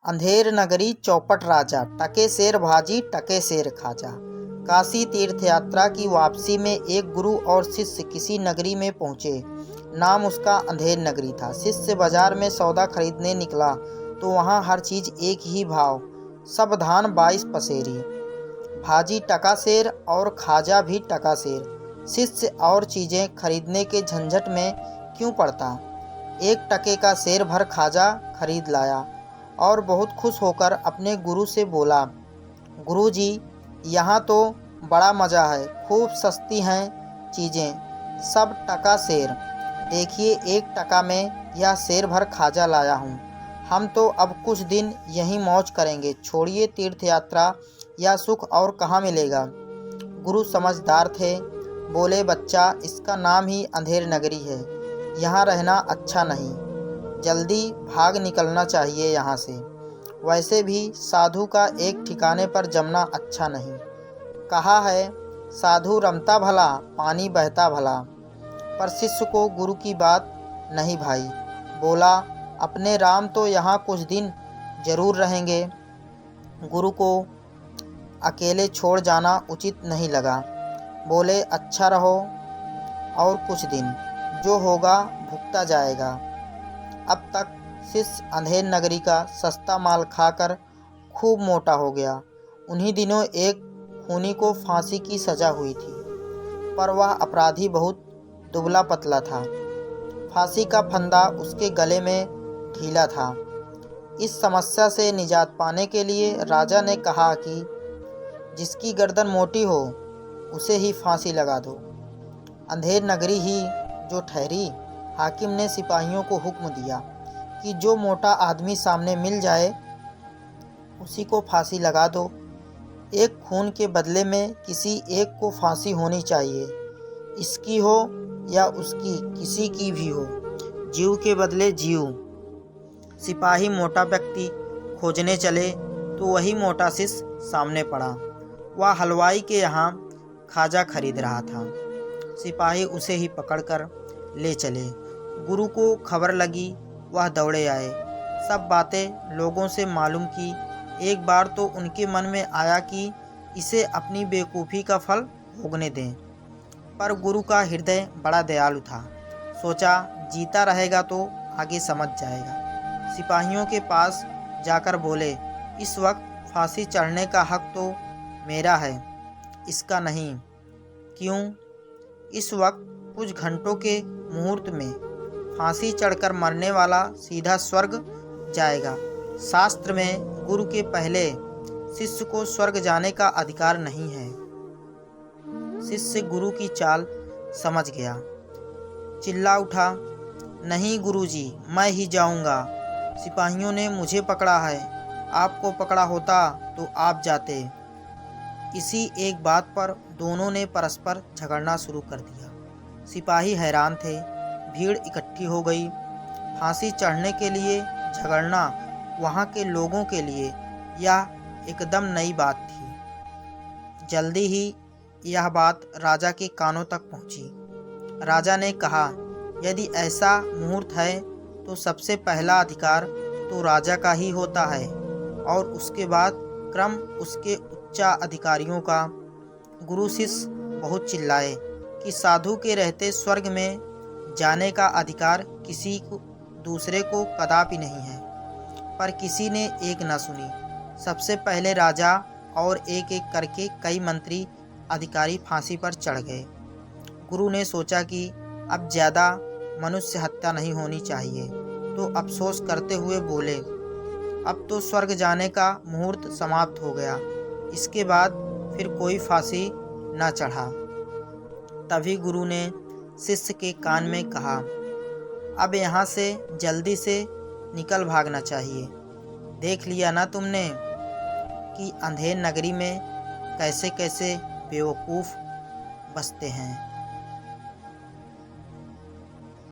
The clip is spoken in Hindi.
अंधेर नगरी चौपट राजा, टके शेर भाजी टके शेर खाजा। काशी तीर्थ यात्रा की वापसी में एक गुरु और शिष्य किसी नगरी में पहुँचे। नाम उसका अंधेर नगरी था। शिष्य बाजार में सौदा खरीदने निकला तो वहाँ हर चीज़ एक ही भाव, सब धान 22 पसेरी, भाजी टका शेर और खाजा भी टका शेर। शिष्य और चीज़ें खरीदने के झंझट में क्यों पड़ता, 1 टके का शेर भर खाजा खरीद लाया और बहुत खुश होकर अपने गुरु से बोला, गुरु जी, यहाँ तो बड़ा मज़ा है, खूब सस्ती हैं चीज़ें, सब टका शेर। देखिए 1 टका में यह शेर भर खाजा लाया हूँ। हम तो अब कुछ दिन यहीं मौज करेंगे, छोड़िए तीर्थ यात्रा, यह सुख और कहाँ मिलेगा। गुरु समझदार थे, बोले, बच्चा, इसका नाम ही अंधेर नगरी है, यहाँ रहना अच्छा नहीं, जल्दी भाग निकलना चाहिए यहाँ से। वैसे भी साधु का एक ठिकाने पर जमना अच्छा नहीं। कहा है, साधु रमता भला, पानी बहता भला। पर शिष्य को गुरु की बात नहीं भाई। बोला, अपने राम तो यहाँ कुछ दिन जरूर रहेंगे। गुरु को अकेले छोड़ जाना उचित नहीं लगा। बोले, अच्छा रहो और कुछ दिन, जो होगा भुगता जाएगा। अब तक शिष्य अंधेर नगरी का सस्ता माल खाकर खूब मोटा हो गया। उन्हीं दिनों एक खूनी को फांसी की सज़ा हुई थी, पर वह अपराधी बहुत दुबला पतला था। फांसी का फंदा उसके गले में ढीला था। इस समस्या से निजात पाने के लिए राजा ने कहा कि जिसकी गर्दन मोटी हो उसे ही फांसी लगा दो। अंधेर नगरी ही जो ठहरी। हाकिम ने सिपाहियों को हुक्म दिया कि जो मोटा आदमी सामने मिल जाए उसी को फांसी लगा दो। एक खून के बदले में किसी एक को फांसी होनी चाहिए, इसकी हो या उसकी, किसी की भी हो, जीव के बदले जीव। सिपाही मोटा व्यक्ति खोजने चले तो वही मोटा शिष्य सामने पड़ा। वह हलवाई के यहाँ खाजा खरीद रहा था। सिपाही उसे ही पकड़कर ले चले। गुरु को खबर लगी, वह दौड़े आए। सब बातें लोगों से मालूम की। एक बार तो उनके मन में आया कि इसे अपनी बेवकूफ़ी का फल भोगने दें, पर गुरु का हृदय बड़ा दयालु था। सोचा, जीता रहेगा तो आगे समझ जाएगा। सिपाहियों के पास जाकर बोले, इस वक्त फांसी चढ़ने का हक तो मेरा है, इसका नहीं। क्यों? इस वक्त कुछ घंटों के मुहूर्त में फांसी चढ़कर मरने वाला सीधा स्वर्ग जाएगा। शास्त्र में गुरु के पहले शिष्य को स्वर्ग जाने का अधिकार नहीं है। शिष्य गुरु की चाल समझ गया, चिल्ला उठा, नहीं गुरुजी, मैं ही जाऊंगा। सिपाहियों ने मुझे पकड़ा है, आपको पकड़ा होता तो आप जाते। इसी एक बात पर दोनों ने परस्पर झगड़ना शुरू कर दिया। सिपाही हैरान थे, भीड़ इकट्ठी हो गई। फांसी चढ़ने के लिए झगड़ना वहाँ के लोगों के लिए यह एकदम नई बात थी। जल्दी ही यह बात राजा के कानों तक पहुँची। राजा ने कहा, यदि ऐसा मुहूर्त है तो सबसे पहला अधिकार तो राजा का ही होता है और उसके बाद क्रम उसके उच्चा अधिकारियों का। गुरु शिष्य बहुत चिल्लाए कि साधु के रहते स्वर्ग में जाने का अधिकार किसी को दूसरे को कदापि नहीं है, पर किसी ने एक न सुनी। सबसे पहले राजा और एक एक करके कई मंत्री अधिकारी फांसी पर चढ़ गए। गुरु ने सोचा कि अब ज़्यादा मनुष्य हत्या नहीं होनी चाहिए, तो अफसोस करते हुए बोले, अब तो स्वर्ग जाने का मुहूर्त समाप्त हो गया, इसके बाद फिर कोई फांसी न चढ़ा। तभी गुरु ने शिष्य के कान में कहा, अब यहाँ से जल्दी से निकल भागना चाहिए। देख लिया ना तुमने कि अंधेर नगरी में कैसे कैसे बेवकूफ़ बसते हैं।